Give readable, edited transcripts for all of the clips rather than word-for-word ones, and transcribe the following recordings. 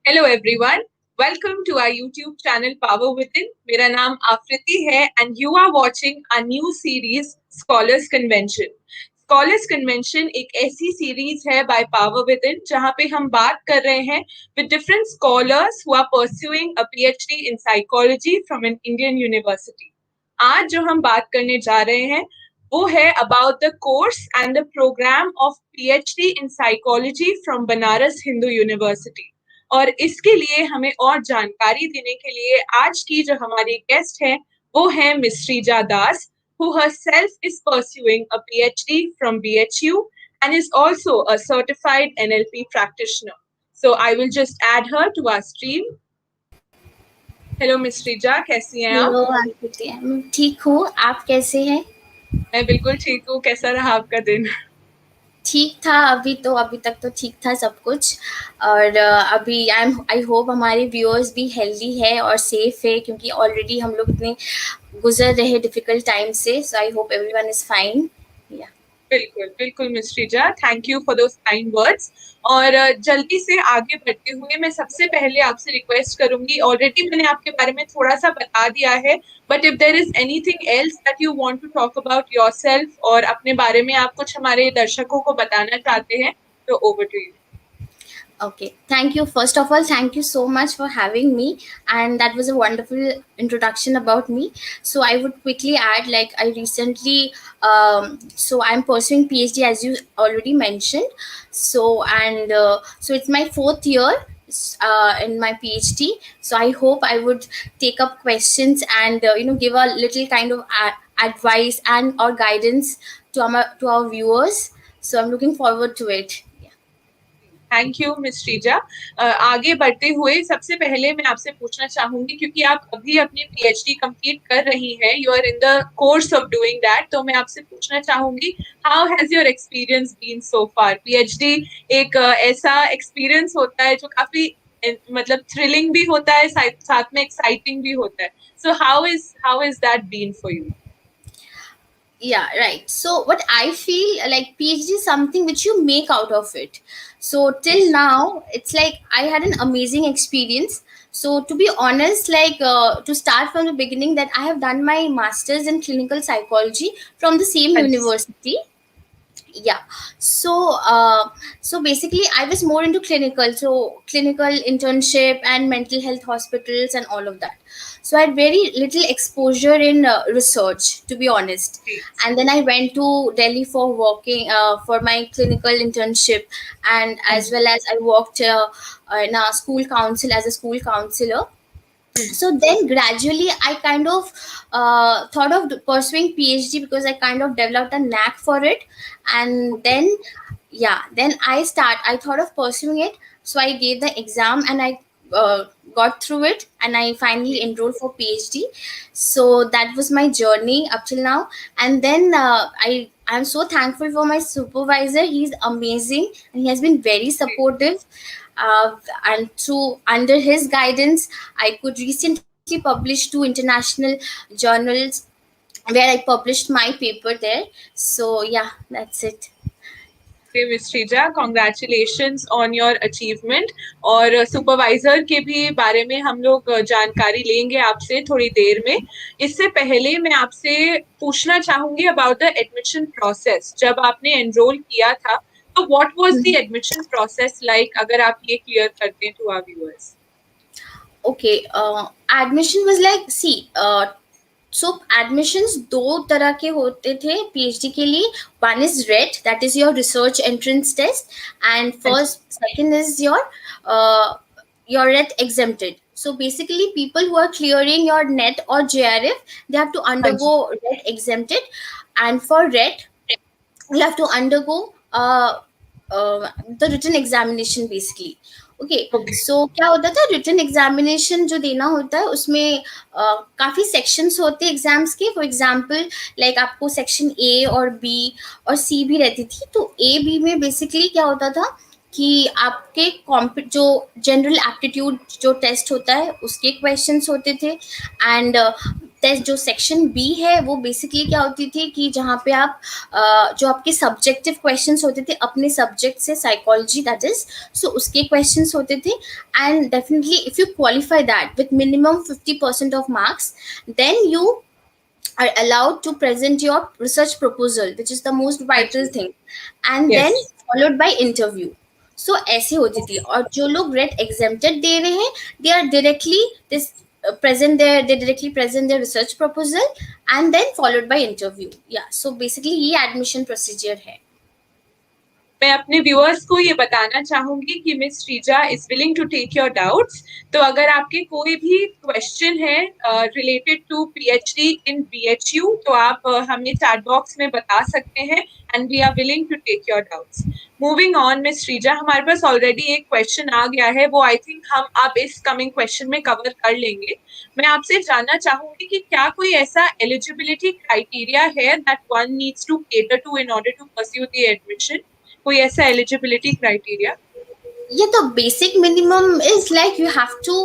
Hello everyone. Welcome to our YouTube channel Power Within. मेरा नाम आफृति है and you are watching our new series Scholars Convention. Scholars Convention एक ऐसी series है by Power Within जहाँ पे हम बात कर रहे हैं with different scholars who are pursuing a PhD in psychology from an Indian university. आज जो हम बात करने जा रहे हैं वो है about the course and the program of PhD in psychology from Banaras Hindu University. और इसके लिए हमें और जानकारी देने के लिए आज की जो हमारी गेस्ट है वो है miss Sreeja Das who herself is pursuing a PhD from BHU and is also a certified NLP practitioner. So I will just add her to our stream. Hello miss Sreeja, कैसी हैं आप? हेलो आकृति, मैं ठीक हूँ. आप कैसे हैं? मैं बिल्कुल ठीक हूँ. कैसा रहा आपका दिन? ठीक था. अभी तक तो ठीक था सब कुछ. और अभी आई होप हमारे व्यूअर्स भी हेल्दी है और सेफ है, क्योंकि ऑलरेडी हम लोग इतने गुजर रहे डिफिकल्ट टाइम से. So I hope everyone is fine. बिल्कुल बिल्कुल miss Shreeja, thank you for those kind words. और जल्दी से आगे बढ़ते हुए मैं सबसे पहले आपसे रिक्वेस्ट करूंगी, ऑलरेडी मैंने आपके बारे में थोड़ा सा बता दिया है, but if there is anything else that you want to talk about yourself और अपने बारे में आप कुछ हमारे दर्शकों को बताना चाहते हैं, तो over to you. Okay, thank you. First of all, thank you so much for having me, and that was a wonderful introduction about me. So I would quickly add, like, I recently so I'm pursuing PhD, as you already mentioned. So it's my 4th year in my PhD. So I hope I would take up questions and give a little kind of advice and or guidance to our viewers. So I'm looking forward to it. Thank you miss Sreeja. आगे बढ़ते हुए सबसे पहले मैं आपसे पूछना चाहूंगी, क्योंकि आप अभी अपनी पीएचडी कंप्लीट कर रही हैं, you are in the course of doing that, तो मैं आपसे पूछना चाहूंगी how has your experience been so far. PhD एक ऐसा एक्सपीरियंस होता है जो काफी मतलब थ्रिलिंग भी होता है, साथ में एक्साइटिंग भी होता है. So how is that been for you? Yeah, right. So what I feel like PhD is something which you make out of it. So till now, it's like I had an amazing experience. So to be honest, like to start from the beginning, that I have done my master's in clinical psychology from the same university. Yeah. So basically I was more into clinical internship and mental health hospitals and all of that. So I had very little exposure in research, to be honest. And then I went to Delhi for working for my clinical internship, and as well as I worked in a school council as a school counselor. So then gradually I kind of thought of pursuing PhD, because I kind of developed a knack for it. And then I thought of pursuing it. So I gave the exam and I got through it, and I finally enrolled for PhD. So that was my journey up till now. And then I'm so thankful for my supervisor. He's amazing and he has been very supportive. And through under his guidance, I could recently publish 2 international journals where I published my paper there. So yeah, that's it. Miss Sreeja, congratulations on your achievement. और supervisor के भी बारे में हम लोग जानकारी लेंगे आपसे थोड़ी देर में. इससे पहले मैं आपसे पूछना चाहूंगी अबाउट द एडमिशन प्रोसेस. जब आपने एनरोल किया था, तो what was the admission process like, अगर आप ये क्लियर करते हैं to our viewers. Okay, admission was like, so admissions 2 तरह के होते थे PhD के लिए. One is RET, that is your research entrance test, and second is your RET exempted. So basically people who are clearing your NET or JRF, they have to undergo RET exempted. And for RET you have to undergo the written examination basically. Okay. So क्या होता था, written examination जो देना होता है उसमें काफी sections होते हैं एग्जाम्स के. फॉर एग्जांपल लाइक आपको सेक्शन ए और बी और सी भी रहती थी. तो ए बी में बेसिकली क्या होता था कि आपके जो जनरल एप्टीट्यूड जो टेस्ट होता है उसके क्वेश्चंस होते थे. एंड जो सेक्शन बी है वो बेसिकली क्या होती थी कि जहाँ पे आप जो आपके सब्जेक्टिव क्वेश्चंस होते थे अपने सब्जेक्ट से, साइकोलॉजी दैट इज, सो उसके क्वेश्चंस होते थे. And definitely if you qualify that with minimum 50% of marks, then you are allowed to present your research proposal, which is the most हाँ vital जी. thing, and then Yes. followed by interview. So ऐसे होती थी. और जो लोग rate exempted दे रहे हैं, they are directly this present their they directly present their research proposal and then followed by interview. Yeah, so basically ये admission procedure है. मैं अपने व्यूअर्स को ये बताना चाहूंगी कि miss Shreeja is willing to take your doubts. तो अगर आपके कोई भी क्वेश्चन है related to PhD in BHU तो आप हमें चैट बॉक्स में बता सकते हैं and we are willing to take your doubts. Moving on miss Shreeja, हमारे पास ऑलरेडी एक क्वेश्चन आ गया है, वो आई थिंक हम अब इस कमिंग क्वेश्चन में कवर कर लेंगे. मैं आपसे जानना चाहूंगी कि क्या कोई ऐसा एलिजिबिलिटी क्राइटेरिया है that one needs to cater to in order to pursue the admission? कोई ऐसा एलिजिबिलिटी क्राइटेरिया? ये तो basic minimum is like you have to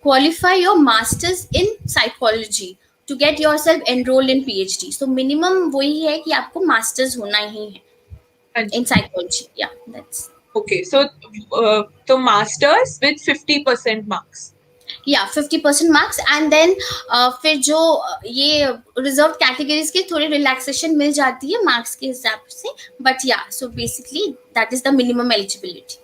qualify your masters in psychology to get yourself enrolled in PhD. So minimum वही है कि आपको masters होना ही है in psychology. Yeah, that's okay. So तो masters with 50% marks. या 50% मार्क्स एंड देन फिर जो ये रिजर्व कैटेगरीज के थोड़ी रिलैक्सेशन मिल जाती है मार्क्स के हिसाब से, बट या so basically that is the minimum eligibility.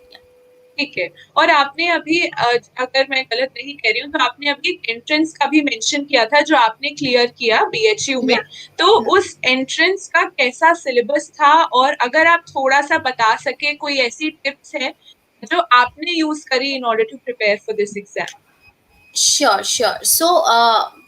ठीक है. और आपने अभी अगर मैं गलत नहीं कह रही हूँ तो आपने अभी एंट्रेंस का भी मेंशन किया था जो आपने क्लियर किया बीएचयू में. तो उस एंट्रेंस का कैसा सिलेबस था, और अगर आप थोड़ा सा बता सके कोई ऐसी टिप्स है जो आपने यूज करी in order to prepare for this exam? Sure sure. So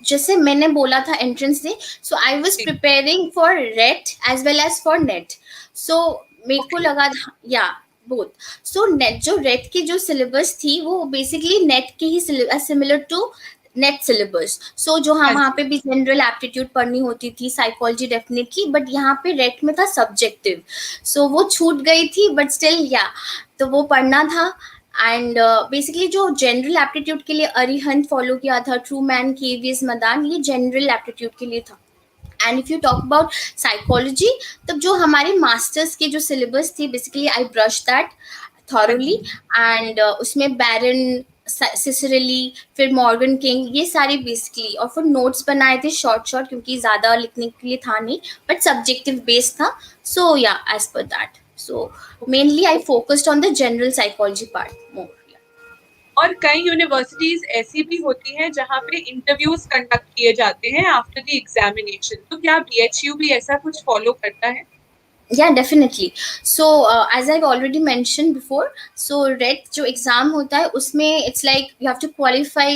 जैसे मैंने बोला था एंट्रेंस दे, so I was preparing for RET as well as for NET. सो मेरे को लगा था या बोथ. सो नेट जो रेट की जो सिलेबस थी वो बेसिकली नेट के ही similar to NET syllabus. So जो हम वहाँ पे भी जनरल एप्टीट्यूड पढ़नी होती थी, साइकोलॉजी डेफिनेटली, बट यहाँ पे रेट में था सब्जेक्टिव. सो वो छूट गई थी बट स्टिल या तो वो पढ़ना था. एंड बेसिकली जो जनरल एप्टीट्यूड के लिए अरिहंत फॉलो किया था, ट्रू मैन, केवीएस, मदान, ये जनरल एप्टीट्यूड के लिए था. And if you talk about psychology, तब जो हमारे मास्टर्स के जो सिलेबस थी basically I brush that thoroughly. And उसमें बैरन, सिसरली, फिर मॉर्गन किंग, ये सारे बेसिकली, और फिर नोट्स बनाए थे शॉर्ट क्योंकि ज़्यादा लिखने के लिए था नहीं, बट सब्जेक्टिव बेस्ड था. सो yeah as per that. So mainly I focused on the general psychology part more. और कई यूनिवर्सिटीज ऐसी भी होती हैं जहाँ पे इंटरव्यूज कंडक्ट किए जाते हैं आफ्टर द एग्जामिनेशन. तो क्या बीएचयू भी ऐसा कुछ फॉलो करता है? Yeah, definitely. So as I've already mentioned before, so RET जो एग्जाम होता है उसमें it's like you have to qualify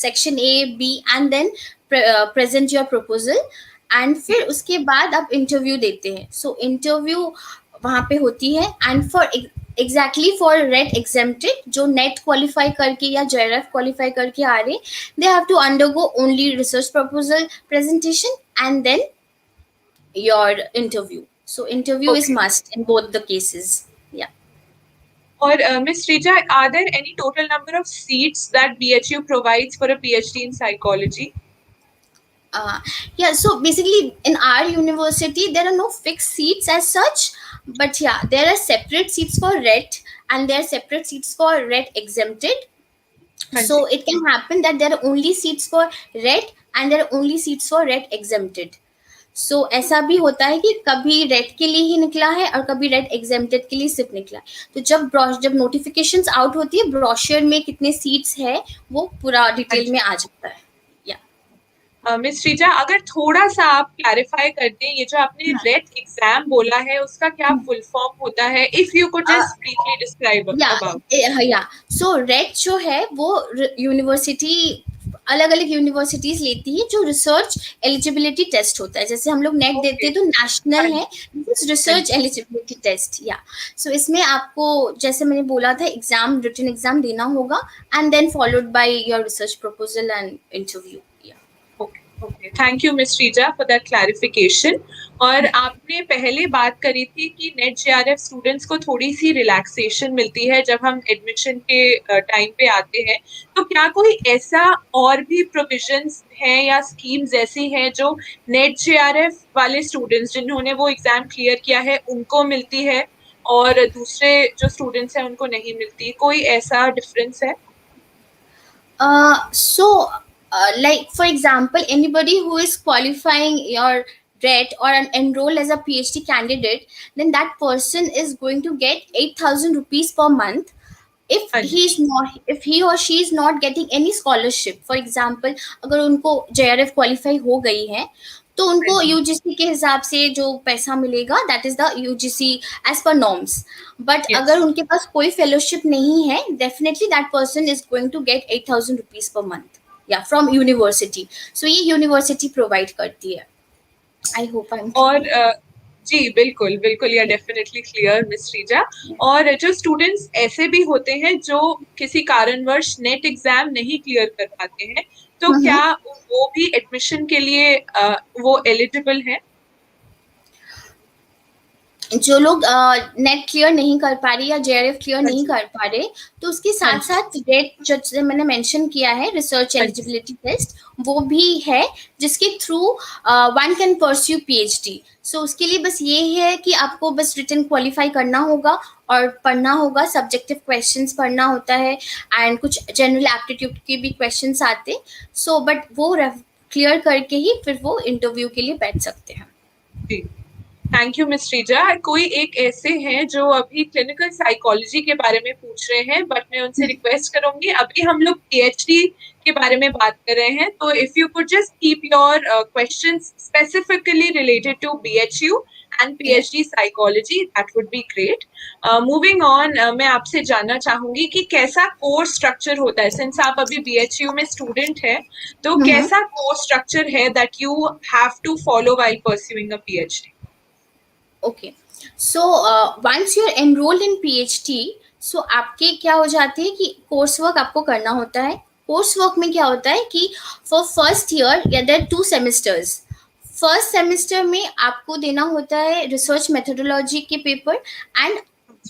section A, B and then present your proposal, and फिर उसके बाद आप इंटरव्यू देते हैं. सो इंटरव्यू वहाँ पे होती है. And for exactly for RET exempted जो नेट क्वालिफाई करके या जेआरएफ क्वालिफाई करके आ रहे, they have to undergo only research proposal presentation and then your interview. So interview is must in both the cases. Yeah. और Miss Rija, are there any total number of seats that BHU provides for a PhD in psychology? Yeah, so basically in our university there are no fixed seats as such, but yeah, there are separate seats for RET and there are separate seats for RET exempted. So it can happen that there are only seats for RET and there are only seats for RET exempted. So ऐसा भी होता है कि कभी rate के लिए ही निकला है और कभी रेट एग्जेम्प्टेड के लिए सिर्फ निकला है. तो जब नोटिफिकेशंस आउट होती है, ब्रोशर में कितने सीट्स है वो पूरा डिटेल में आ जाता है. मिस श्रीजा, अगर थोड़ा सा आप क्लैरिफाई कर दें, ये जो आपने रेट एग्जाम बोला है उसका क्या फुल फॉर्म होता है? If you could just briefly describe about. या सो रेट जो है वो यूनिवर्सिटी, अलग अलग यूनिवर्सिटीज लेती है, जो रिसर्च एलिजिबिलिटी टेस्ट होता है. जैसे हम लोग नेट देते हैं तो नेशनल है, रिसर्च एलिजिबिलिटी टेस्ट. या सो इसमें आपको जैसे मैंने बोला था एग्जाम, रिटन एग्जाम देना होगा and then followed by your research proposal and interview. Okay, thank you miss Shreeja for that clarification. और आपने पहले बात करी थी कि नेट जेआरएफ स्टूडेंट्स को थोड़ी सी रिलैक्सेशन मिलती है जब हम एडमिशन के टाइम पे आते हैं। तो क्या कोई ऐसा और भी प्रोविजंस हैं या स्कीम्स ऐसी हैं जो नेट जेआरएफ वाले स्टूडेंट्स जिन्होंने वो एग्जाम क्लियर किया है उनको मिलती है और दूसरे जो स्टूडेंट्स हैं उनको नहीं मिलती? कोई ऐसा डिफरेंस है? Like for example, anybody who is qualifying your RET or enroll as a PhD candidate, then that person is going to get 8,000 rupees per month. हाँ जी। If he or she is not getting any scholarship, for example, अगर उनको JRF qualify हो गई है तो हाँ उनको जी। UGC के हिसाब से जो पैसा मिलेगा that is the UGC as per norms. But yes. अगर उनके पास कोई फेलोशिप नहीं है, definitely that person is going to get 8,000 rupees per month, yeah from university. So ये यूनिवर्सिटी प्रोवाइड करती है. आई होप आई एम और क्लियर. जी बिल्कुल बिल्कुल, या डेफिनेटली क्लियर मिस श्रीजा। और जो स्टूडेंट्स ऐसे भी होते हैं जो किसी कारणवश नेट एग्जाम नहीं क्लियर कर पाते हैं, तो क्या वो भी एडमिशन के लिए वो एलिजिबल हैं? जो लोग नेट क्लियर नहीं कर पा रहे या जेआरएफ क्लियर हाँ नहीं जी। कर पा रहे, तो उसके हाँ साथ जी। साथ रेट जो मैंने मेंशन किया है, रिसर्च हाँ जी। एलिजिबिलिटी टेस्ट, वो भी है जिसके through one can pursue PhD. So उसके लिए बस ये है कि आपको बस रिटन क्वालिफाई करना होगा और पढ़ना होगा, सब्जेक्टिव क्वेश्चंस पढ़ना होता है एंड कुछ जनरल एप्टीट्यूड के भी क्वेश्चंस आते. सो बट वो क्लियर करके ही फिर वो इंटरव्यू के लिए बैठ सकते हैं. जी, थैंक यू मिस श्रीजा। कोई एक ऐसे हैं जो अभी क्लिनिकल साइकोलॉजी के बारे में पूछ रहे हैं, बट मैं उनसे रिक्वेस्ट करूंगी, अभी हम लोग पीएचडी के बारे में बात कर रहे हैं, तो if you could just keep your questions specifically related to BHU and PhD psychology, that would be great. Moving on, मैं आपसे जानना चाहूंगी कि कैसा कोर्स स्ट्रक्चर होता है, सिंस आप अभी बीएचयू में स्टूडेंट है, तो कैसा कोर्स स्ट्रक्चर है that you have to follow while pursuing a PhD? Okay. So once you are enrolled in PhD, so आपके क्या हो जाते हैं कि कोर्स वर्क आपको करना होता है. कोर्स वर्क में क्या होता है कि फॉर फर्स्ट ईयर या देयर 2 सेमेस्टर्स. फर्स्ट सेमेस्टर में आपको देना होता है रिसर्च मेथोडोलॉजी के पेपर, एंड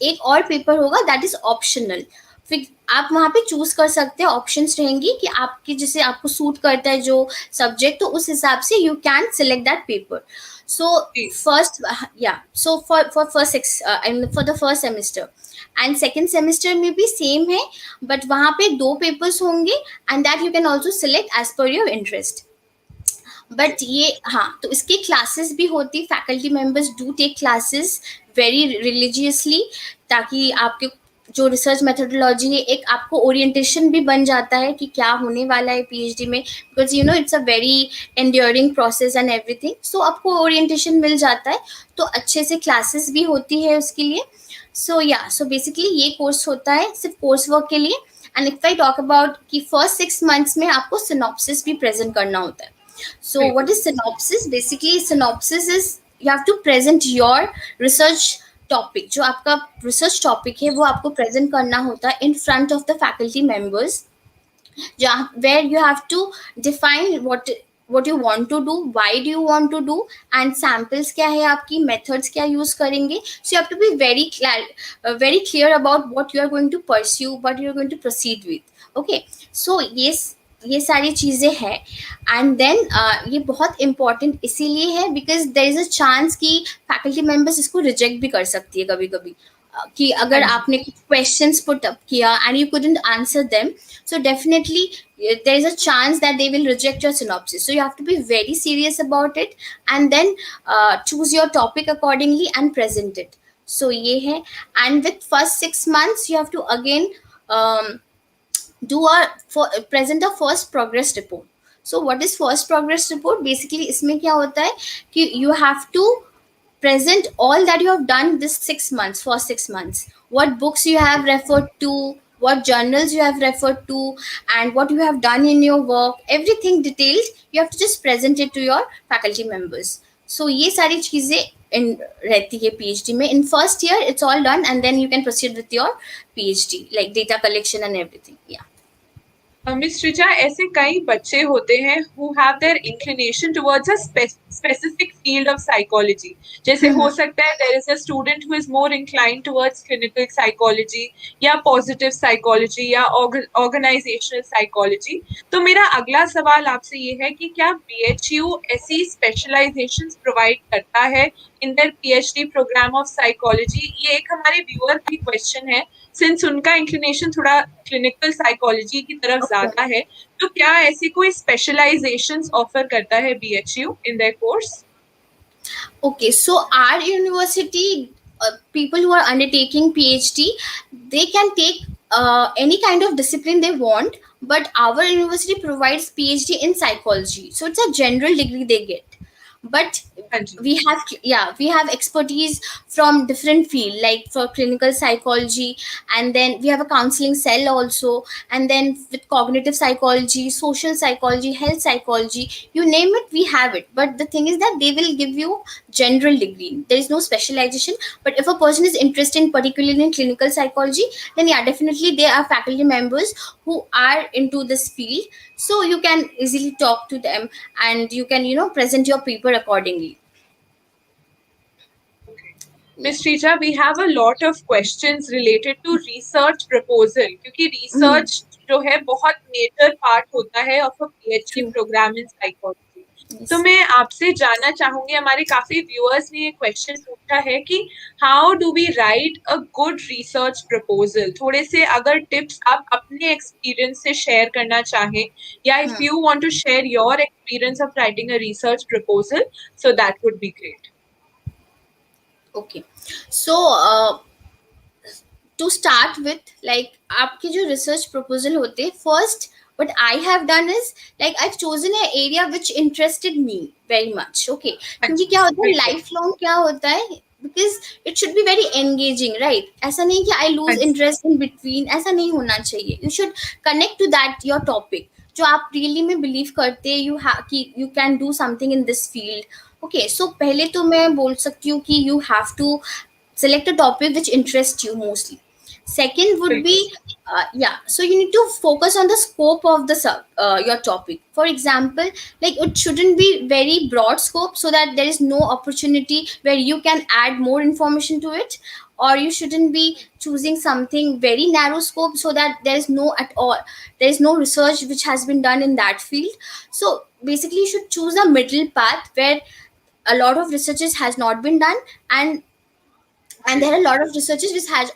एक और पेपर होगा दैट इज ऑप्शनल. फिर आप वहाँ पे चूज कर सकते हैं, ऑप्शंस रहेंगी कि आपके जैसे आपको सूट करता है जो सब्जेक्ट, तो उस हिसाब से you can select that paper. So जी। first, yeah. So for first six and for the first semester and second semester में भी same है, but वहाँ पे 2 papers होंगे and that you can also select as per your interest. But ये हाँ, तो इसके क्लासेस भी होती, faculty members do take classes very religiously, ताकि आपके जो रिसर्च मेथोडोलॉजी है एक आपको ओरिएंटेशन भी बन जाता है कि क्या होने वाला है पीएचडी में, because you know it's a very enduring process and everything. So आपको ओरिएंटेशन मिल जाता है, तो अच्छे से क्लासेस भी होती है उसके लिए. सो या, सो बेसिकली ये कोर्स होता है सिर्फ कोर्स वर्क के लिए. And if I talk about कि फर्स्ट 6 मंथ्स में आपको सिनॉप्सिस भी प्रेजेंट करना होता है. So, what बिल्कुल। is synopsis? Basically, synopsis is you have to present your research topic. जो आपका research topic है वो आपको present करना होता है in front of the faculty members, where you have to define what you want to do, why do you want to do, and samples क्या है आपकी, methods क्या use करेंगे. So you have to be very clear about what you are going to pursue, what you are going to proceed with. Okay, so ये सारी चीज़ें हैं. And then ये बहुत इंपॉर्टेंट इसीलिए है because there is a chance कि faculty members इसको रिजेक्ट भी कर सकती है कभी कभी, कि हाँ अगर जी। आपने कुछ क्वेश्चंस पुट अप किया and you couldn't answer them, so definitely there is a chance that they will reject your synopsis. So you have to be very serious about it and then choose your topic accordingly and present it. So ये है. And with first 6 months you have to again um, present a first progress report. So what is first progress report? Basically इसमें क्या होता है कि you have to present all that you have done this 6 months, for 6 months, what books you have referred to, what journals you have referred to, and what you have done in your work, everything detailed. You have to just present it to your faculty members. So ये सारी चीजें in रहती है PhD में. In first year it's all done and then you can proceed with your PhD, like data collection and everything. Yeah. Miss Richa, ऐसे कई बच्चे होते हैं who have their inclination towards a specific field of psychology. जैसे हो सकता है there is a student who is more inclined towards clinical psychology या पॉजिटिव साइकोलॉजी या ऑर्गेनाइजेशनल साइकोलॉजी. तो मेरा अगला सवाल आपसे ये है कि क्या बीएचयू ऐसी स्पेशलाइजेशंस प्रोवाइड करता है in their PhD programme of psychology? ये एक हमारे व्यूअर का भी क्वेश्चन है, सिंस उनका इंक्लिनेशन थोड़ा क्लिनिकल साइकोलॉजी की तरफ Okay. ज्यादा है. तो क्या ऐसी कोई स्पेशलाइजेशंस ऑफर करता है BHU in their course? Okay, so our university, people who are undertaking PhD, they can take any kind of discipline they want, but our university provides PhD in psychology. So it's a general degree they get. But हाँ जी. we have expertise from different field, like for clinical psychology, and then we have a counseling cell also, and then with cognitive psychology, social psychology, health psychology, you name it, we have it. But the thing is that they will give you general degree, there is no specialization. But if a person is interested in particularly in clinical psychology, then yeah, definitely there are faculty members who are into this field, so you can easily talk to them, and you can present your paper accordingly. Yeah. Miss Rija, we have a lot of questions related to research proposal, क्योंकि Mhm. research जो है बहुत major part होता है of a PhD True. program in psychology. तो Yes. मैं आपसे जानना चाहूंगी, हमारे काफी व्यूअर्स ने ये क्वेश्चन पूछा है कि how do we write a good research proposal. थोड़े से अगर टिप्स आप अपने एक्सपीरियंस से शेयर करना चाहें, या if Hmm. You want to share your experience of writing a research proposal, so that would be great. Okay. So to start with, like आपके जो research proposal होते हैं, first what I have done is, like I've chosen an area which interested me very much. Okay. हाँ क्योंकि जी, क्या होता है बिल्कुल. लाइफ लॉन्ग, क्या होता है, because it should be very engaging, right? ऐसा नहीं कि I हाँ lose ji. interest in between, ऐसा नहीं होना चाहिए. You should connect to that your topic जो आप really में believe करते हैं, कि you can do something in this field. Okay, so पहले तो मैं बोल सकती हूँ कि you have to select a topic which interests you mostly. Second would बिल्कुल. be, so you need to focus on the scope of the your topic. For example, like it shouldn't be very broad scope, so that there is no opportunity where you can add more information to it, or you shouldn't be choosing something very narrow scope, so that there is no at all, there is no research which has been done in that field. So basically you should choose a middle path where a lot of researches has not been done, and there are a lot of researches which has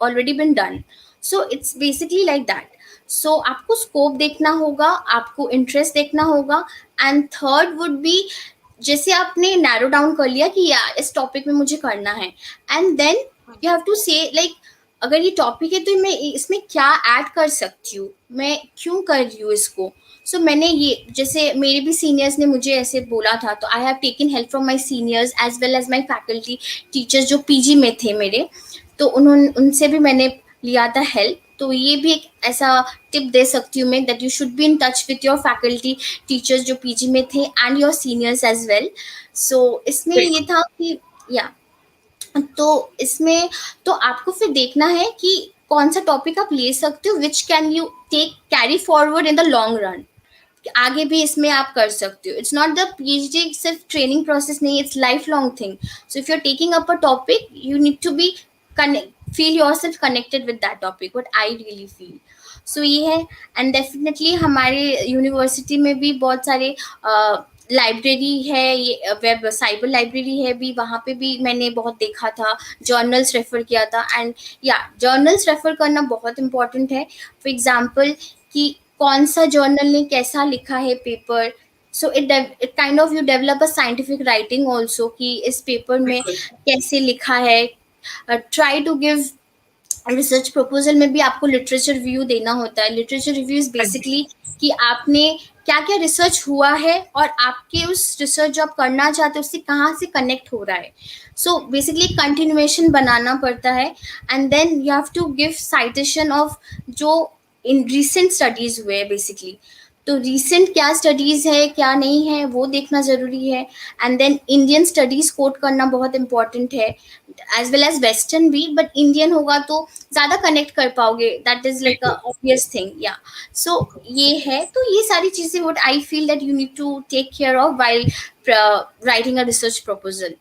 already been done. So it's basically like that. So आपको scope देखना होगा, आपको interest देखना होगा. And third would be, जैसे आपने narrow down कर लिया कि या इस टॉपिक में मुझे करना है, and then you have to say like अगर ये टॉपिक है तो मैं इसमें क्या ऐड कर सकती हूँ, मैं क्यों कर रही हूँ इसको. सो मैंने ये, जैसे मेरे भी सीनियर्स ने मुझे ऐसे बोला था, तो I have taken help from my seniors as well as my faculty teachers जो पीजी में थे मेरे, तो उन्होंने उनसे भी मैंने लिया था हेल्प. तो ये भी एक ऐसा टिप दे सकती हूँ मैं, that you should be in touch with your faculty teachers जो पीजी में थे, and your seniors as well. So इसमें ये बिल्कुल. था कि या तो इसमें तो आपको फिर देखना है कि कौन सा टॉपिक आप ले सकते हो which can you take carry forward in the long run, आगे भी इसमें आप कर सकते हो. इट्स नॉट द पीएचडी सिर्फ ट्रेनिंग प्रोसेस नहीं, it's life long thing. So if you are taking up a topic, you need to be feel your self connected with that topic, what I really feel. So ये है. And definitely हमारे university में भी बहुत सारे library है, ये web cyber library है भी, वहाँ पे भी मैंने बहुत देखा था, जर्नल्स रेफर किया था. एंड या जर्नल्स रेफर करना बहुत इंपॉर्टेंट है. फॉर एग्जाम्पल कि कौन सा जर्नल ने कैसा लिखा है paper. So it kind of you develop a scientific writing also कि इस पेपर में बिल्कुल. कैसे लिखा है. Try to give research proposal में भी आपको लिटरेचर रिव्यू देना होता है. लिटरेचर रिव्यू इज हाँ जी. बेसिकली कि आपने क्या क्या रिसर्च हुआ है, और आपके उस रिसर्च जो आप करना चाहते हो उससे कहाँ से कनेक्ट हो रहा है. सो बेसिकली कंटिन्यूएशन बनाना पड़ता है. And then you have to give citation of जो इन रिसेंट स्टडीज हुए हैं बेसिकली. तो रिसेंट क्या स्टडीज़ है क्या नहीं है वो देखना ज़रूरी है। And then Indian studies quote करना बहुत इंपॉर्टेंट है, एज वेल एज वेस्टर्न भी, बट इंडियन होगा तो ज़्यादा कनेक्ट कर पाओगे, दैट इज़ लाइक अ बिल्कुल। Obvious thing. या सो ये है, तो ये सारी चीज़ें what I feel that you need to take care of while writing a research proposal.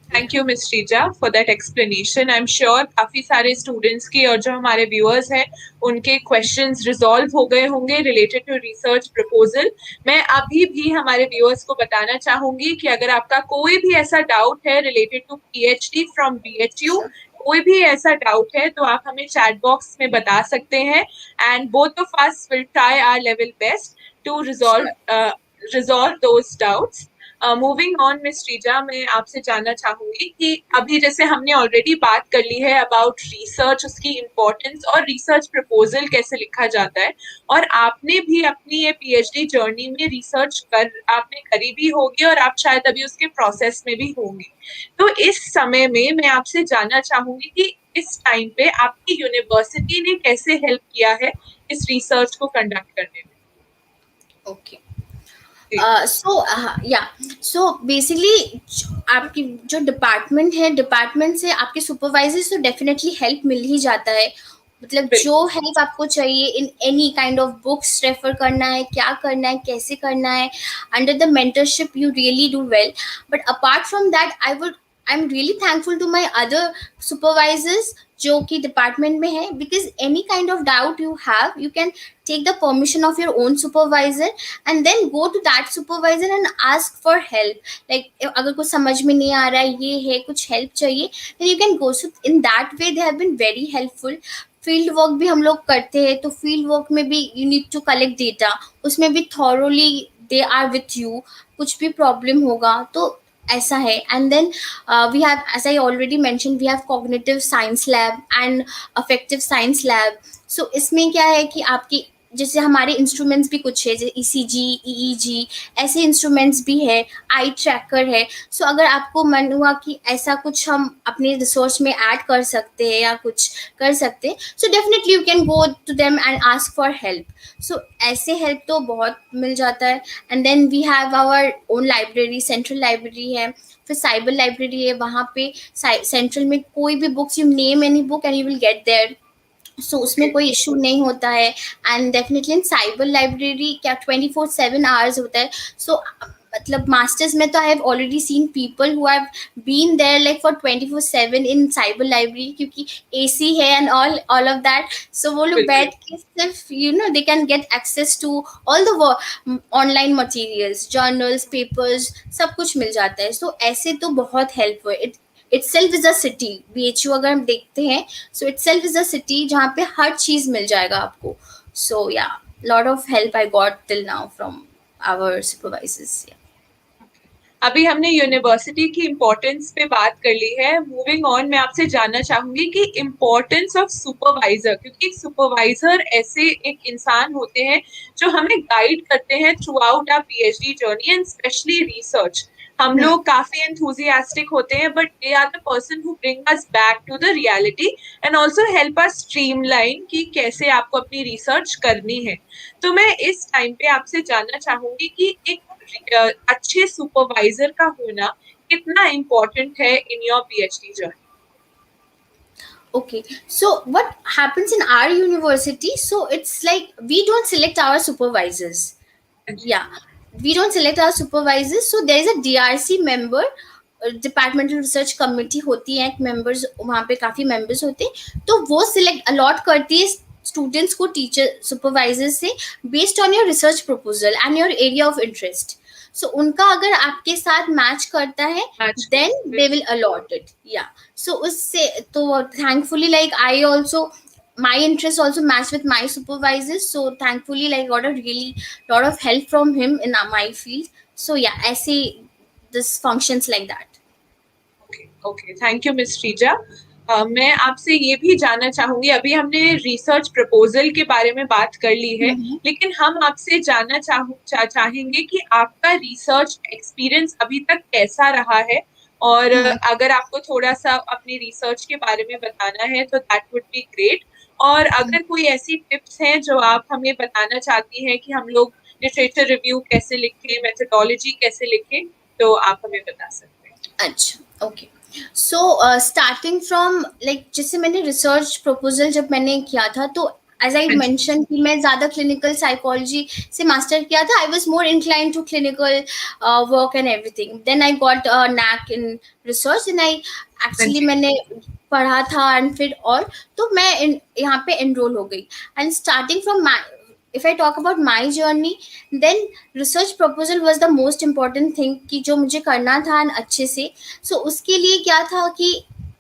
Thank you miss Shreeja for that explanation. I am sure काफी सारे students के और जो हमारे व्यूअर्स हैं उनके क्वेश्चंस रिजॉल्व हो गए होंगे रिलेटेड टू रिसर्च प्रपोजल। मैं अभी भी हमारे व्यूअर्स को बताना चाहूंगी कि अगर आपका कोई भी ऐसा डाउट है related to PhD from BHU, कोई भी ऐसा डाउट है तो आप हमें चैट बॉक्स में बता सकते हैं, and both of us will try our level best to resolve those doubts. Moving on miss Shreeja, मैं आपसे जानना चाहूंगी कि अभी जैसे हमने ऑलरेडी बात कर ली है अबाउट रिसर्च, उसकी इम्पोर्टेंस और रिसर्च प्रपोजल कैसे लिखा जाता है, और आपने भी अपनी ये पीएचडी जर्नी में रिसर्च आपने करी भी होगी और आप शायद अभी उसके प्रोसेस में भी होंगे। तो इस समय में मैं आपसे जानना चाहूंगी कि इस टाइम पे आपकी यूनिवर्सिटी ने कैसे हेल्प किया है इस रिसर्च को कंडक्ट करने में। ओके। जी। सो बेसिकली आपकी जो डिपार्टमेंट है, डिपार्टमेंट से आपके सुपरवाइजर से डेफिनेटली हेल्प मिल ही जाता है। मतलब जो बिल्कुल। हेल्प आपको चाहिए in any kind of books refer करना है, क्या करना है, कैसे करना है, under the mentorship you really do well. But apart from that I am really thankful to my other supervisors जो कि डिपार्टमेंट में है, because any kind of doubt you have you can take the permission of your own supervisor and then go to that supervisor and ask for help, like अगर कुछ समझ में नहीं आ रहा है, ये है कुछ हेल्प चाहिए, then you can go. So in that way they have been very helpful. Field work भी हम लोग करते हैं, तो फील्ड वर्क में भी you need to collect data, उसमें भी thoroughly they are with you, कुछ भी प्रॉब्लम होगा तो ऐसा है। And then we have, as I already mention, we have cognitive science lab and affective science lab. So इसमें क्या है कि आपकी जैसे हमारे इंस्ट्रूमेंट्स भी कुछ है, जैसे ईसीजी, ईईजी, ऐसे इंस्ट्रूमेंट्स भी है, आई ट्रैकर है। सो अगर आपको मन हुआ कि ऐसा कुछ हम अपने रिसोर्स में ऐड कर सकते हैं या कुछ कर सकते हैं, so definitely you can go to them and ask for help. So ऐसे हेल्प तो बहुत मिल जाता है। And then we have our own library, central library है, फिर साइबर लाइब्रेरी है। वहाँ पे सेंट्रल में कोई भी books, you name any book and you will get there, so उसमें कोई इशू नहीं होता है। And definitely in cyber library क्या 24/7 होता है। सो मतलब मास्टर्स में तो I have already seen people who have been there like for 24/7 in cyber library, क्योंकि एसी है and all of that. So वो लोग बिल्कुल। बैठ के सिर्फ they can get access to all the online materials, journals, papers, सब कुछ मिल जाता है। सो ऐसे तो बहुत हेल्प हुआ। itself is a city, BHU अगर हम देखते हैं, सो itself is a city जहाँ पे हर चीज मिल जाएगा आपको। So yeah lot of help I got till now from our supervisors. अभी हमने यूनिवर्सिटी की इम्पोर्टेंस पे बात कर ली है। मूविंग ऑन, मैं आपसे जानना चाहूंगी कि इम्पोर्टेंस ऑफ सुपरवाइजर, क्योंकि सुपरवाइजर ऐसे एक इंसान होते हैं जो हमें गाइड करते हैं throughout our PhD journey and specially research. हम लोग काफी एंथुजियास्टिक होते हैं, but they are the person who bring us back to the reality and also help us streamline कि कैसे आपको अपनी रिसर्च करनी है। तो मैं इस टाइम पे आपसे जानना चाहूंगी कि एक अच्छे सुपरवाइजर का होना कितना इम्पोर्टेंट है in your PhD journey. Okay, so what happens in our university? So it's like we don't select our supervisors. Yeah, we don't select our supervisors. So there is a DRC member, departmental research committee होती है, members वहाँ पे काफ़ी members होते हैं, तो वो select allot करती है स्टूडेंट्स को टीचर सुपरवाइजर से based on your research proposal and your area of interest. So उनका अगर आपके साथ मैच करता है then they will allot it. Yeah so उससे तो thankfully like I also my interests also match with my supervisors, so thankfully like got a really lot of help from him in my field. So yeah, I say this functions like that. Okay, thank you miss Shreeja. मैं आपसे ये भी जानना चाहूंगी, अभी हमने research proposal के बारे में बात कर ली है, लेकिन हम आपसे जानना चाहेंगे कि आपका रिसर्च एक्सपीरियंस अभी तक कैसा रहा है, और अगर आपको थोड़ा सा अपनी रिसर्च के बारे में बताना है तो दैट वुड बी ग्रेट। और अगर कोई ऐसी टिप्स हैं जो आप हमें बताना चाहती हैं कि हम लोग लिटरेचर रिव्यू कैसे लिखें, मेथोडोलॉजी कैसे लिखें, तो आप हमें बता सकते हैं। अच्छा, okay. So starting from like, जैसे मैंने रिसर्च प्रपोजल जब मैंने किया था, तो एज आई हाँ जी। मेंशन कि मैं ज़्यादा क्लिनिकल साइकोलॉजी से मास्टर किया था, I was more incline to clinical work and everything. Then I got knack in research, and I हाँ एक्चुअली जी। मैंने पढ़ा था एंड फिर और, तो मैं यहाँ पे एनरोल हो गई। And starting from my, if I talk about my journey, then research proposal was the most important thing कि जो मुझे करना था and अच्छे से। सो उसके लिए क्या था कि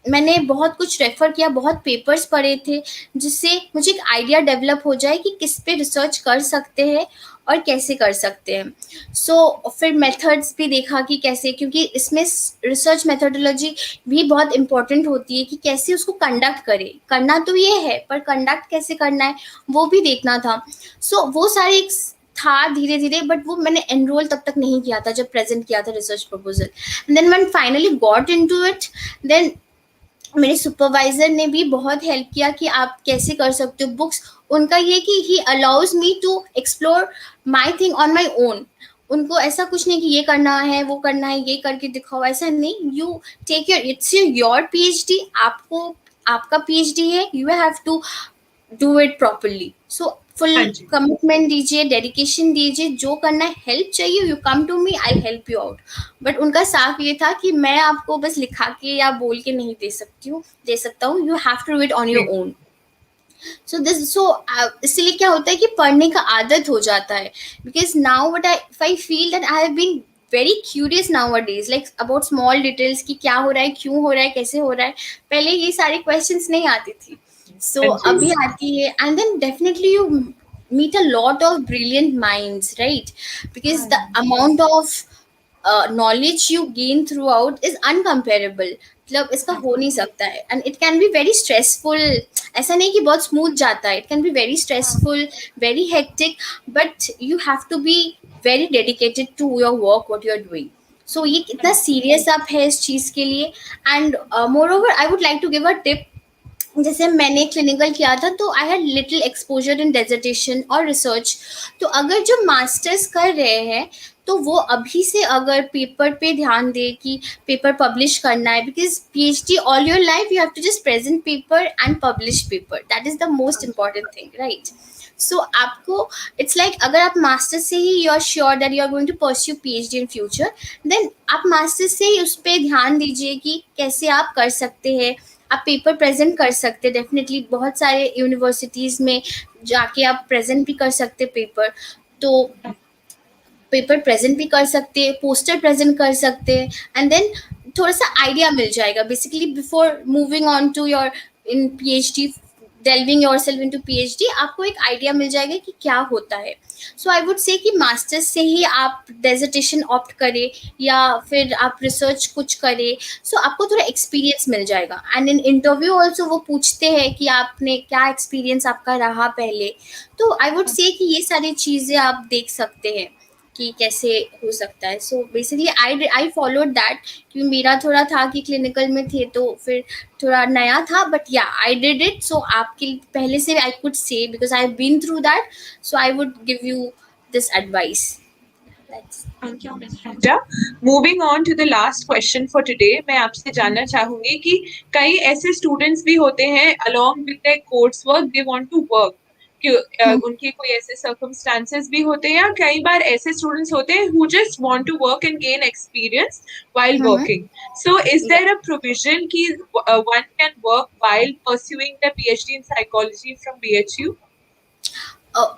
मैंने बहुत कुछ रेफर किया, बहुत पेपर्स पढ़े थे, जिससे मुझे एक आइडिया डेवलप हो जाए कि किस पे रिसर्च कर सकते हैं और कैसे कर सकते हैं। फिर मेथड्स भी देखा कि कैसे, क्योंकि इसमें रिसर्च मेथोडोलॉजी भी बहुत इंपॉर्टेंट होती है कि कैसे उसको कंडक्ट करें। करना तो ये है, पर कंडक्ट कैसे करना है वो भी देखना था। वो सारे एक था धीरे धीरे, बट वो मैंने एनरोल तब तक नहीं किया था जब प्रेजेंट किया था research proposal. Then when finally got into it, then मेरे सुपरवाइजर ने भी बहुत हेल्प किया कि आप कैसे कर सकते हो बुक्स। उनका ये कि he allows me to explore my thing on my own. उनको ऐसा कुछ नहीं कि ये करना है वो करना है ये करके दिखाओ, ऐसा नहीं। You take your, it's your PhD, आपको आपका पीएचडी है, you have to do it properly. So full हाँ जी। कमिटमेंट दीजिए, डेडिकेशन दीजिए, जो करना है, हेल्प चाहिए you come to me, I help you out. But उनका साफ ये था कि मैं आपको बस लिखा के या बोल के नहीं दे सकती हूँ, दे सकता हूँ, you have to do it on your जी। ओन। इसलिए क्या होता है कि पढ़ने का आदत हो जाता है। Because now what I feel that I have been very curious nowadays, like about small details कि क्या हो रहा है, क्यों हो रहा है, कैसे हो रहा है। पहले ये सारे क्वेश्चंस नहीं आती थी, हाँ जी। अभी आती है। And then definitely you meet a lot of brilliant minds, right? Because the amount of knowledge you gain throughout is uncomparable, मतलब इसका हो नहीं सकता है। And it can be very stressful, ऐसा नहीं कि बहुत स्मूथ जाता है, it can be very stressful, very hectic, but you have to be very dedicated to your work what you are doing. So ये कितना सीरियस आप है इस चीज़ के लिए। And moreover I would like to give a tip. जैसे मैंने क्लिनिकल किया था तो I had little exposure in dissertation और रिसर्च। तो अगर जो मास्टर्स कर रहे हैं तो वो अभी से अगर पेपर पे ध्यान दे कि पेपर पब्लिश करना है, because PhD all your life you have to just present paper and publish paper, that is the most important thing, right? So आपको, इट्स लाइक अगर आप मास्टर से ही you are sure that you are going to pursue PhD in future, then आप master से ही उस पर ध्यान दीजिए कि कैसे आप कर सकते हैं। आप पेपर प्रेजेंट कर सकते, डेफिनेटली बहुत सारे यूनिवर्सिटीज़ में जाके आप प्रेजेंट भी कर सकते पेपर। तो पेपर प्रेजेंट भी कर सकते हैं, पोस्टर प्रेजेंट कर सकते हैं, एंड देन थोड़ा सा आइडिया मिल जाएगा basically before moving on to your in PhD, delving your self into PhD, आपको एक आइडिया मिल जाएगा कि क्या होता है। सो आई वुड से कि मास्टर्स से ही आप डेजर्टेशन ऑप्ट करें या फिर आप रिसर्च कुछ करें। सो आपको थोड़ा एक्सपीरियंस मिल जाएगा, एंड इन इंटरव्यू ऑल्सो वो पूछते हैं कि आपने क्या एक्सपीरियंस आपका रहा पहले। तो आई वुड से कि ये सारी चीज़ें आप देख सकते हैं कि कैसे हो सकता है। So basically I followed that, क्योंकि मेरा थोड़ा था कि क्लिनिकल में थे तो फिर थोड़ा नया था, बट या आई डिड इट। सो आपके पहले से I could say because I have been through that, so I would give you this advice. Thank you miss Pooja. Moving on to the last question for today, मैं आपसे जानना चाहूंगी कि कई ऐसे स्टूडेंट्स भी होते हैं along with their course work they want to work, कि उनके कोई ऐसे सर्कमस्टांसेस भी होते हैं, कई बार ऐसे स्टूडेंट्स होते हैं who just want to work and gain experience while working. So is there a provision कि one can work while pursuing the PhD in psychology from BHU?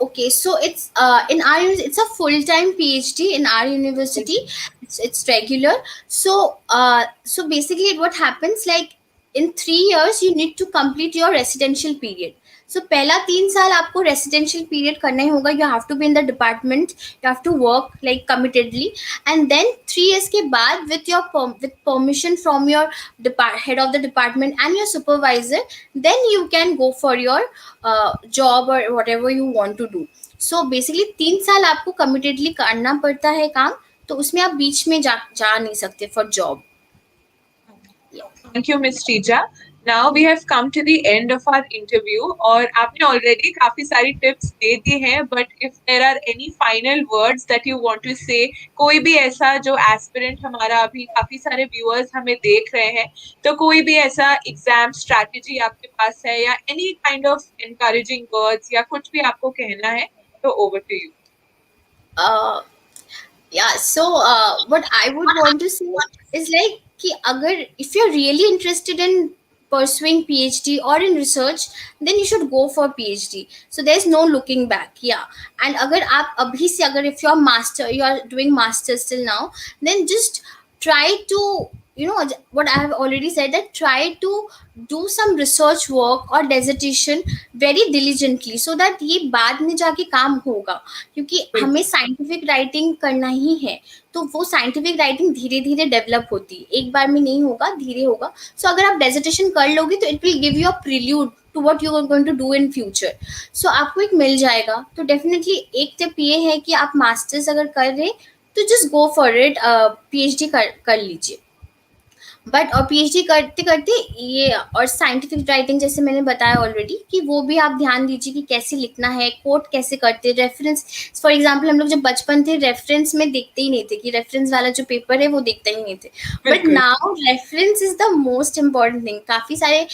Okay, so it's in our it's a full time PhD in our university. It's regular. So basically, what happens, like in 3 years you need to complete your residential period. So पहला 3 साल आपको residential period करना ही होगा. You have to be in the department. You have to work like committedly, and then 3 years के बाद with your with permission from your head of the department and your supervisor, then you can go for your job or whatever you want to do. So basically 3 साल आपको कमिटेडली करना पड़ता है काम, तो उसमें आप बीच में जा नहीं सकते for job. Thank you, Ms. Tija. Now we have come to the end of our interview और आपने already काफी सारी tips दे दी हैं, but if there are any final words that you want to say, कोई भी ऐसा जो aspirant हमारा अभी काफी सारे viewers हमें देख रहे हैं, तो कोई भी ऐसा exam strategy आपके पास है या any kind of encouraging words या कुछ भी आपको कहना है, तो over to you. uh, yeah, so what I would want to say is like कि अगर if you're really interested in pursuing PhD or in research, then you should go for PhD. So there's no looking back. Yeah. And अगर आप अभी से अगर if you're master, you are doing masters till now, then just try to, you know, what I have already said, that try to do some research work or dissertation very diligently, so that ये बाद में जाके काम होगा. क्योंकि हमें scientific writing करना ही है, तो वो साइंटिफिक राइटिंग धीरे धीरे डेवलप होती है, एक बार में नहीं होगा, धीरे होगा. सो अगर आप डेजिटेशन कर लोगे तो it will give you a prelude to what you are going to do in future. So आपको एक मिल जाएगा. तो डेफिनेटली एक टिप ये है कि आप मास्टर्स अगर कर रहे तो just go for it, PhD कर लीजिए. बट और पीएचडी करते करते ये और साइंटिफिक राइटिंग जैसे मैंने बताया ऑलरेडी कि वो भी आप ध्यान दीजिए कि कैसे लिखना है, कोट कैसे करते, रेफरेंस. फॉर एग्जांपल हम लोग जब बचपन थे रेफरेंस में देखते ही नहीं थे, कि रेफरेंस वाला जो पेपर है वो देखते ही नहीं थे. But now reference is the most important thing. काफ़ी सारे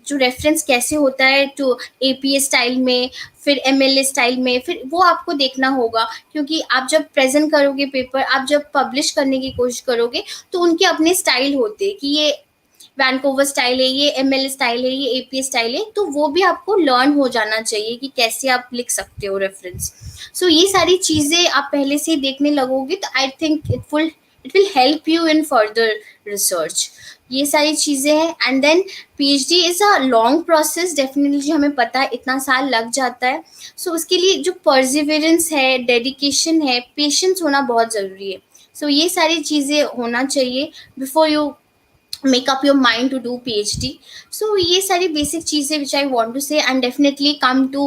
जो रेफरेंस कैसे होता है टू एपीए स्टाइल में, फिर एमएलए स्टाइल में, फिर वो आपको देखना होगा. क्योंकि आप जब प्रेजेंट करोगे पेपर, आप जब पब्लिश करने की कोशिश करोगे, तो उनके अपने स्टाइल होते हैं कि ये वैनकोवर स्टाइल है, ये एमएलए स्टाइल है, ये एपीए स्टाइल है. तो वो भी आपको लर्न हो जाना चाहिए कि कैसे आप लिख सकते हो रेफरेंस. सो ये सारी चीज़ें आप पहले से ही देखने लगोगे तो I think it will help you in further research. ये सारी चीज़ें हैं. And then PhD is a long process. Definitely हमें पता है इतना साल लग जाता है. सो उसके लिए जो परसिवरेंस है, डेडिकेशन है, पेशेंस होना बहुत ज़रूरी है. सो ये सारी चीज़ें होना चाहिए before you make up your mind to do PhD. So ये सारी basic चीज़ें which I want to say, and definitely come to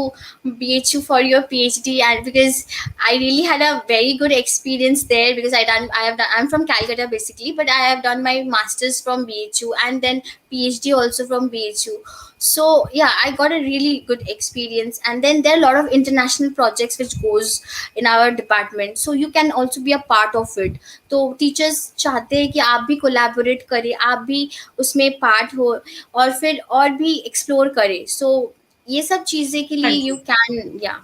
BHU for your PhD. And because I really had a very good experience there, because I'm from Calcutta basically, but I have done my masters from BHU and then PhD also from BHU. So yeah, I got a really good experience. And then there are a lot of international projects which goes in our department, so you can also be a part of it. तो teachers चाहते हैं कि आप भी collaborate करें, आप भी उसमें पार्ट हो और फिर और भी एक्सप्लोर करें. सो ये सब चीज़ें के लिए यू कैन, या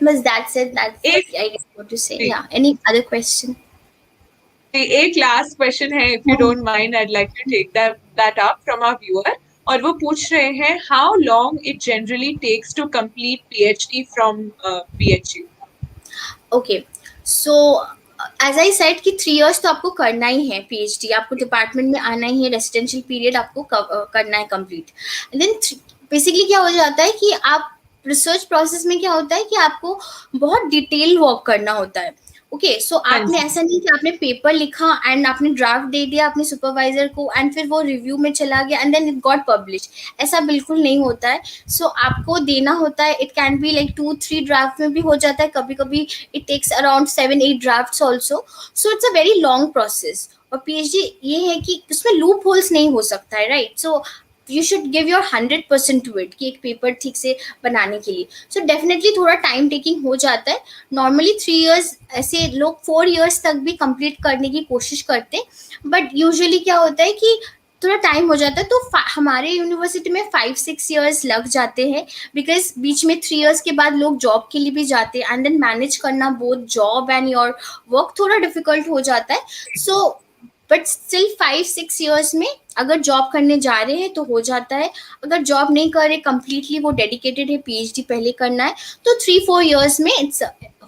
बस that's it. That's I want to say. Yeah any other question? एक लास्ट क्वेश्चन है, if you don't mind, I like to take that up from our viewer. और वो पूछ रहे हैं, how long it generally takes to complete PhD from BHU. Okay, so as I said कि 3 years तो आपको करना ही है पीएचडी. आपको डिपार्टमेंट में आना ही है, रेसिडेंशियल पीरियड आपको करना है कंप्लीट. देन बेसिकली क्या हो जाता है कि आप रिसर्च प्रोसेस में क्या होता है कि आपको बहुत डिटेल वर्क करना होता है. ओके, सो आपने ऐसा नहीं कि आपने पेपर लिखा एंड आपने ड्राफ्ट दे दिया अपने सुपरवाइजर को एंड फिर वो रिव्यू में चला गया and then it got publish. ऐसा बिल्कुल नहीं होता है. सो आपको देना होता है. It can be like 2-3 draft में भी हो जाता है, कभी कभी it takes around 7-8 drafts also. So it's a very long process. और पीएचडी ये है कि उसमें लूप होल्स नहीं हो सकता है, right. So you should give your 100% to it कि एक पेपर ठीक से बनाने के लिए. सो डेफिनेटली थोड़ा टाइम टेकिंग हो जाता है. नॉर्मली 3 years, ऐसे लोग 4 years तक भी कंप्लीट करने की कोशिश करते हैं. बट यूजुअली क्या होता है कि थोड़ा टाइम हो जाता है. तो हमारे यूनिवर्सिटी में 5-6 years लग जाते हैं, बिकॉज बीच में 3 years के बाद लोग जॉब के लिए भी जाते हैं एंड देन मैनेज करना both job and your work थोड़ा डिफिकल्ट हो जाता है. सो बट स्टिल 5-6 years में अगर जॉब करने जा रहे हैं तो हो जाता है. अगर जॉब नहीं कर रहे, कंप्लीटली वो डेडिकेटेड है, पीएचडी पहले करना है, तो 3-4 years में इट्स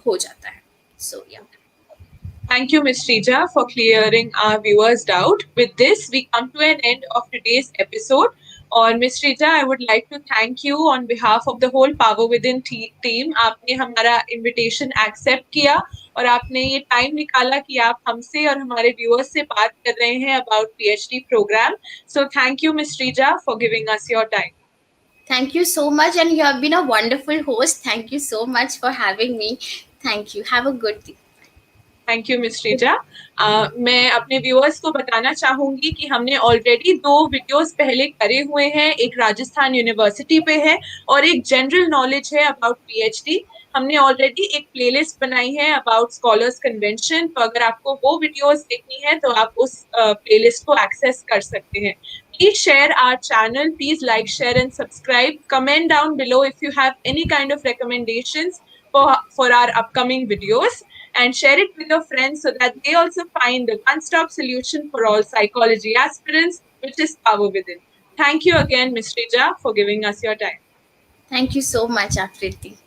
हो जाता है. सो या, Thank you, Ms. Shrija, for clearing our viewers' doubt. With this, we come to an end of today's episode. और Ms. Shrija, I would like to thank you on behalf of the whole Power Within team. आपने हमारा invitation accept किया और आपने ये time निकाला कि आप हमसे और हमारे viewers से बात कर रहे हैं about PhD program. So thank you, Ms. Shrija, for giving us your time. thank you so much, and you have been a wonderful host. Thank you so much for having me. Thank you. Have a good day. Thank you miss Shreeja. मैं अपने viewers को बताना चाहूंगी कि हमने already 2 videos पहले करे हुए हैं, एक राजस्थान यूनिवर्सिटी पे है और एक जनरल नॉलेज है अबाउट पीएचडी। हमने ऑलरेडी एक प्लेलिस्ट बनाई है अबाउट स्कॉलर्स कन्वेंशन, तो अगर आपको वो वीडियोस देखनी है तो आप उस प्लेलिस्ट को एक्सेस कर सकते हैं। Please share our channel. Please like, share, and subscribe. Comment down below if you have any kind of recommendations for our upcoming videos, and share it with your friends so that they also find the one-stop solution for all psychology aspirants, which is Power Within. Thank you again, Ms. Rija, for giving us your time. Thank you so much, Akriti.